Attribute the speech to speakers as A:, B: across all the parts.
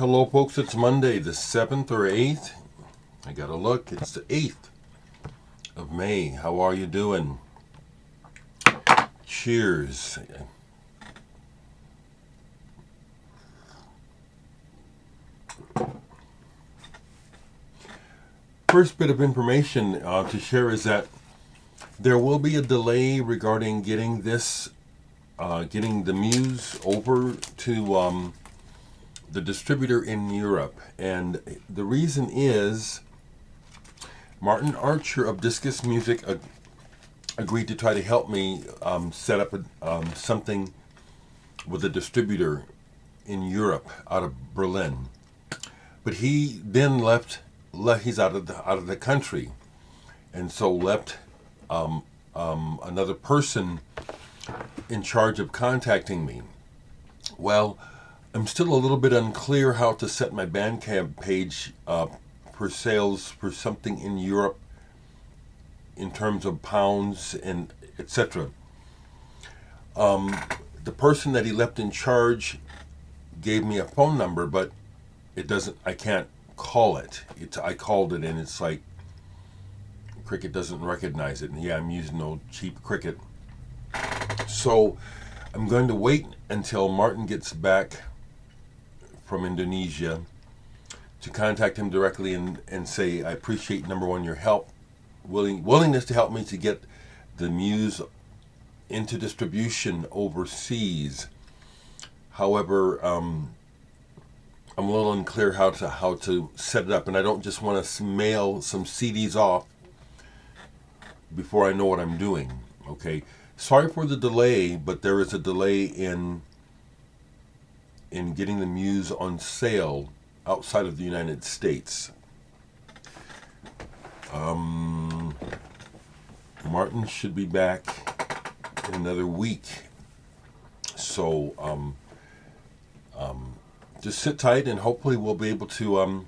A: Hello folks, it's Monday the 7th or 8th. I gotta look, it's the 8th of May. How are you doing? Cheers. First bit of information to share is that there will be a delay regarding getting this, getting the Muse over to the distributor in Europe. And the reason is Martin Archer of Discus Music agreed to try to help me set up something with a distributor in Europe out of Berlin. But he then left he's out of the country, and so left another person in charge of contacting me. Well, I'm still a little bit unclear how to set my Bandcamp page for sales for something in Europe in terms of pounds and etc. The person that he left in charge gave me a phone number, but I can't call it. I called it and it's like Cricket doesn't recognize it. And yeah, I'm using no cheap Cricket. So I'm going to wait until Martin gets back from Indonesia to contact him directly and say, I appreciate, number one, your help, willingness to help me to get the Muse into distribution overseas. However, I'm a little unclear how to set it up, and I don't just want to mail some CDs off before I know what I'm doing. Okay, sorry for the delay, but there is a delay in getting the Muse on sale outside of the United States. Martin should be back in another week, so just sit tight and hopefully we'll be able to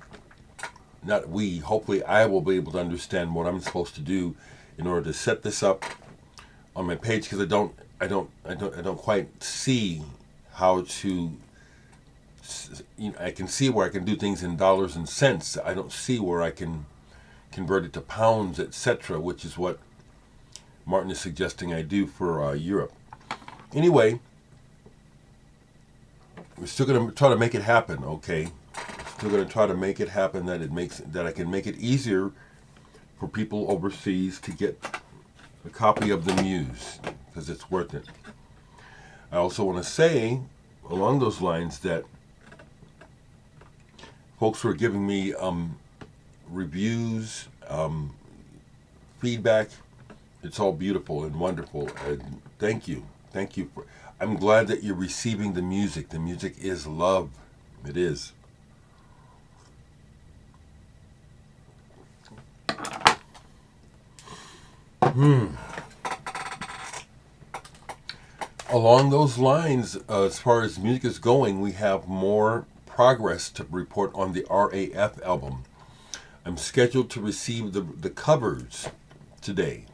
A: hopefully I will be able to understand what I'm supposed to do in order to set this up on my page, because I don't quite see how to. I can see where I can do things in dollars and cents. I don't see where I can convert it to pounds, etc., which is what Martin is suggesting I do for Europe. Anyway, we're still going to try to make it happen, okay? Still going to try to make it happen that I can make it easier for people overseas to get a copy of the Muse, because it's worth it. I also want to say, along those lines, that folks who are giving me reviews, feedback, it's all beautiful and wonderful. And thank you. I'm glad that you're receiving the music. The music is love. It is. Along those lines, as far as music is going, we have more progress to report on the RAF album. I'm scheduled to receive the covers today.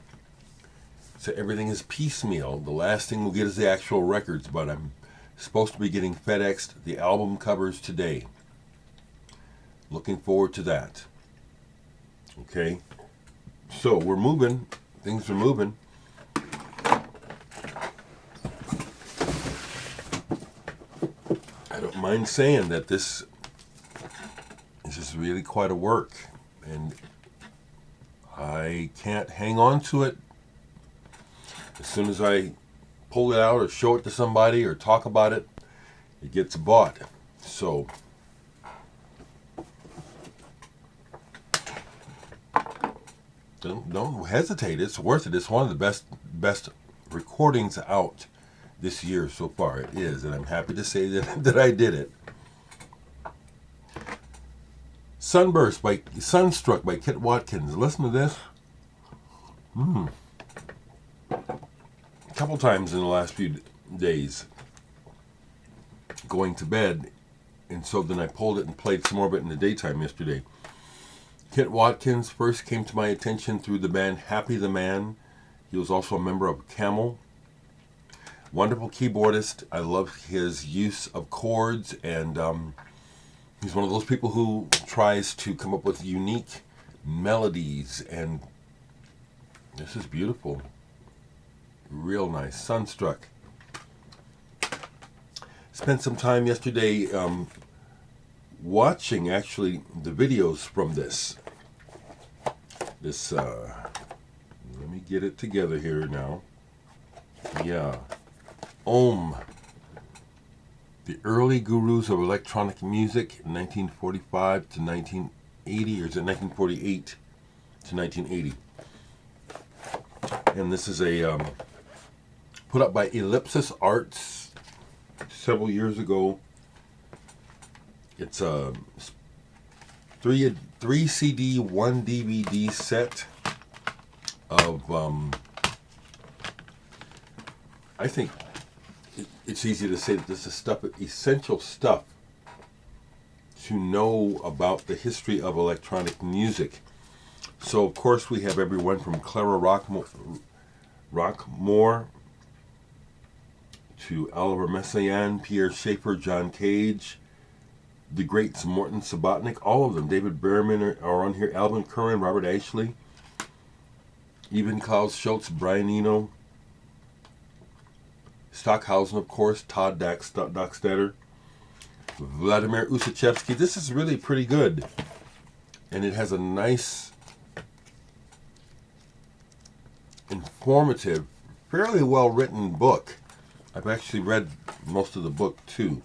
A: So everything is piecemeal. The last thing we'll get is the actual records, but I'm supposed to be getting FedExed the album covers today. Looking forward to that. Okay. So we're moving. Things are moving. I don't mind saying that this is really quite a work, and I can't hang on to it. As soon as I pull it out or show it to somebody or talk about it, it gets bought. So don't hesitate. It's worth it. It's one of the best recordings out this year so far. It is, and I'm happy to say that I did it. SunStruck by Kit Watkins. Listen to this. A couple times in the last few days going to bed, and so then I pulled it and played some more of it in the daytime yesterday. Kit Watkins first came to my attention through the band Happy the Man. He was also a member of Camel. Wonderful keyboardist. I love his use of chords and He's one of those people who tries to come up with unique melodies, and this is beautiful. Real nice. SunStruck. Spent some time yesterday watching actually the videos from this. Let me get it together here now. Yeah. The early gurus of electronic music, 1945 to 1980, or is it 1948 to 1980? And this is a put up by Ellipsis Arts several years ago. It's a 3 CD, 1 DVD set of, I think it's easy to say that this is essential stuff to know about the history of electronic music. So, of course, we have everyone from Clara Rockmore to Oliver Messiaen, Pierre Schaeffer, John Cage, the greats Morton Subotnick, all of them. David Berman are on here, Alvin Curran, Robert Ashley, even Klaus Schultz, Brian Eno, Stockhausen, of course, Todd Dockstader, Vladimir Usichevsky. This is really pretty good. And it has a nice, informative, fairly well-written book. I've actually read most of the book, too.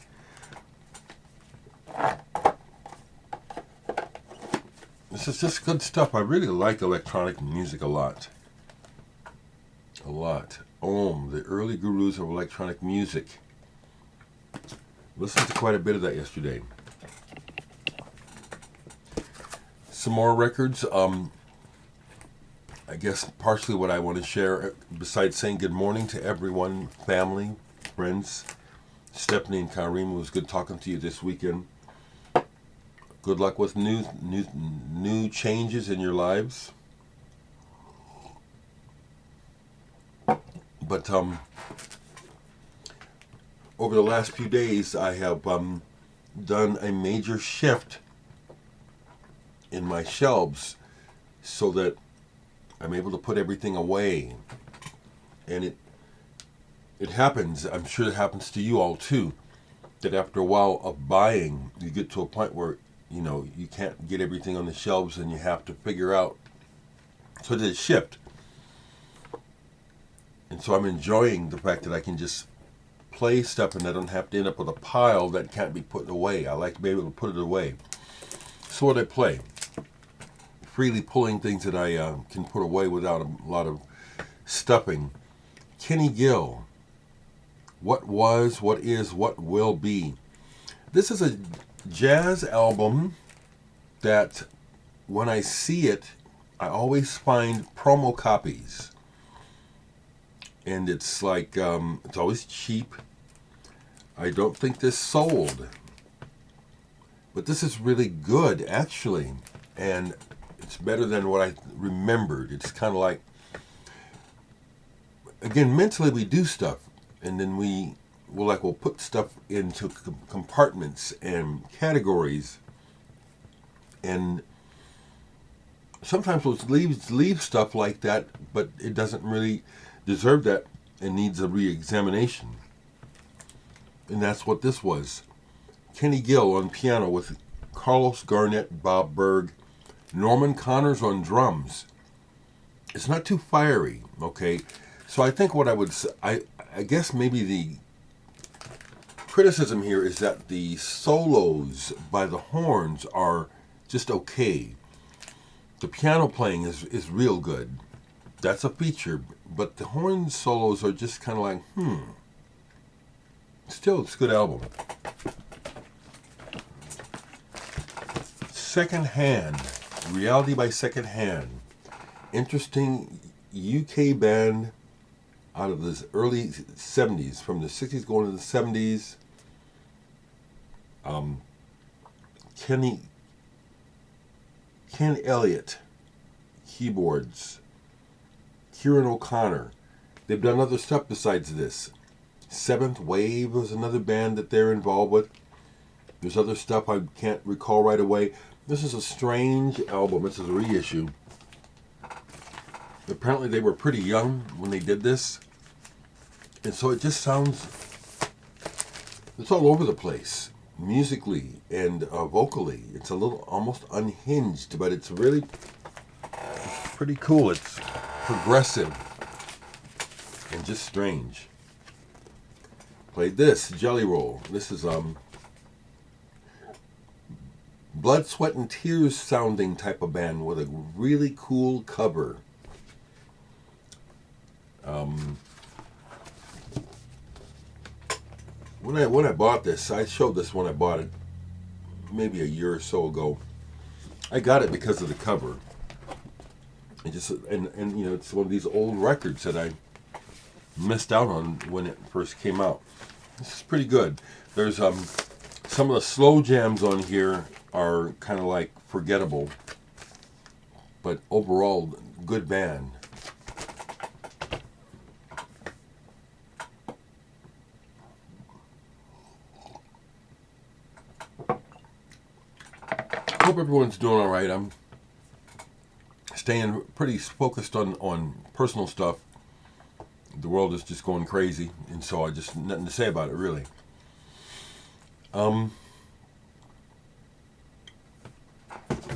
A: This is just good stuff. I really like electronic music a lot. A lot. The early gurus of electronic music. Listened to quite a bit of that yesterday. Some more records. I guess partially what I want to share, besides saying good morning to everyone, family, friends. Stephanie and Karim, it was good talking to you this weekend. Good luck with new changes in your lives. But over the last few days, I have done a major shift in my shelves so that I'm able to put everything away. And it happens, I'm sure it happens to you all too, that after a while of buying, you get to a point where, you can't get everything on the shelves and you have to figure out. So there's a shift. And so I'm enjoying the fact that I can just play stuff and I don't have to end up with a pile that can't be put away. I like to be able to put it away. So what I play, freely pulling things that I can put away without a lot of stuffing. Kenny Gill, What Was, What Is, What Will Be. This is a jazz album that when I see it, I always find promo copies. And it's like, it's always cheap. I don't think this sold. But this is really good, actually. And it's better than what I remembered. It's kind of like, again, mentally we do stuff. And then we'll put stuff into compartments and categories. And sometimes we'll leave stuff like that, but it doesn't really deserve that and needs a re-examination. And that's what this was. Kenny Gill on piano with Carlos Garnett, Bob Berg, Norman Connors on drums. It's not too fiery, okay? So I think what I would say, I guess maybe the criticism here is that the solos by the horns are just okay. The piano playing is real good. That's a feature, but the horn solos are just kind of like, Still, it's a good album. Second Hand, Reality by Second Hand. Interesting UK band out of the early 70s, from the 60s going to the 70s. Ken Elliott, keyboards. Kieran O'Connor. They've done other stuff besides this. Seventh Wave was another band that they're involved with. There's other stuff I can't recall right away. This is a strange album. This is a reissue. Apparently they were pretty young when they did this. And so it just sounds, it's all over the place. Musically and vocally. It's a little almost unhinged, but it's really pretty cool. It's progressive and just strange. Played this, Jelly Roll. This is Blood, Sweat, and Tears sounding type of band with a really cool cover. When I bought this, I showed this when I bought it maybe a year or so ago. I got it because of the cover. And you know, it's one of these old records that I missed out on when it first came out. This is pretty good. There's some of the slow jams on here are kind of like forgettable, but overall good band. Hope everyone's doing all right. I'm staying pretty focused on personal stuff. The world is just going crazy, and so I just nothing to say about it really.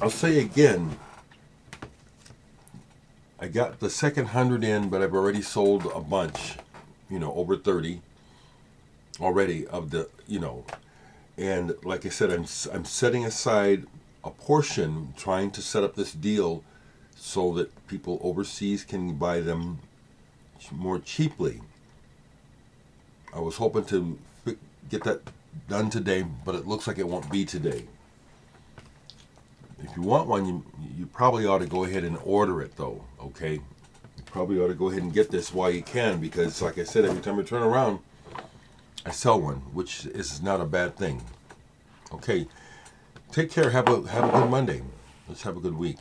A: I'll say again, I got the second 100 in, but I've already sold a bunch, you know, over 30 already of the, you know, and like I said, I'm setting aside a portion, trying to set up this deal so that people overseas can buy them more cheaply. I was hoping to get that done today, but it looks like it won't be today. If you want one, you probably ought to go ahead and order it though, okay? You probably ought to go ahead and get this while you can, because like I said, every time I turn around, I sell one, which is not a bad thing. Okay, take care, have a good Monday. Let's have a good week.